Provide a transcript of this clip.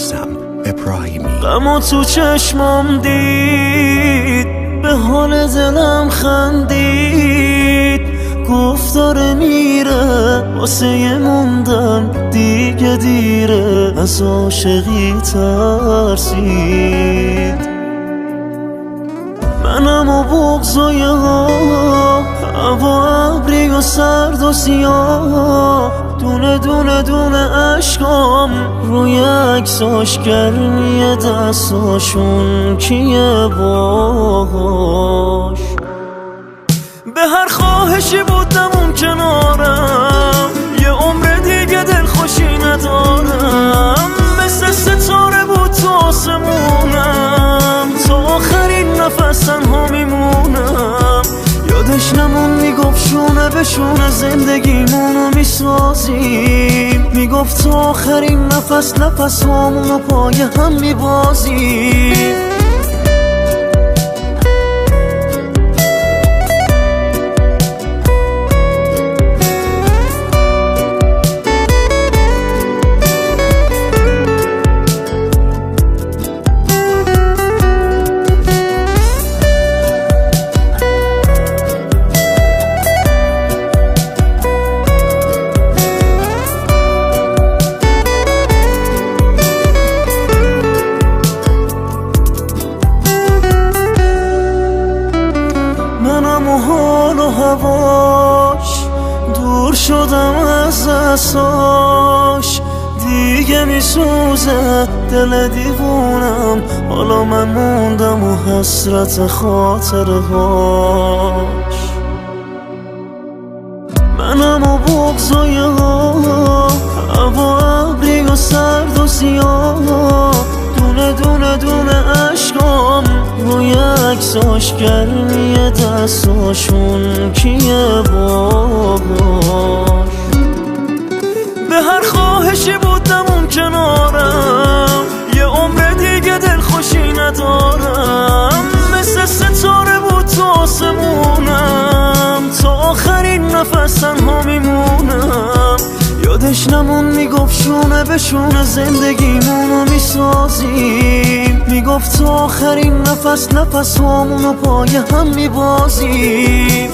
میثم ابراهیمی. غمو تو چشمام دید، به حال دلم خندید، گفت داره میره واسه موندن دیگه دیره، از عاشقی ترسید. منم و بغض و هوا ابری و سرد و سیاه، دونه دونه دونه عشقام روی عکساش، گرمی دستاشون کیه باهاش. به هر خواهشی بودم اون کنارم، یه عمر دیگه دلخوشی ندارم، مثل ستاره بود تو آسمونم، تا آخرین نفس تنها میمونم. یادش نمون میگفت شونه به شونه زندگیمونو میسازیم، میگفت تا آخرین نفس نفس هامونو پای هم میبازیم. منم و حال و هواش دور شدم از دستاش، دیگه میسوزه دل دیوونم، حالا من موندم و حسرت خاطرهاش. منم و بغض و هوا ابری و سرد و سیاه، دونه دونه دونه عشقام روی عکساش، گرمی دستاشون کیه باهاش. به هر خواهشی بودم اون کنارم، یه عمر دیگه دلخوشی ندارم، مثل ستاره بود تو آسمونم، تا آخرین نفس تنها میمونم. یادش نمون میگفت شونه به شونه زندگیمونو میسازیم، میگفت تا آخرین نفس نفس هامونو پای هم میبازیم.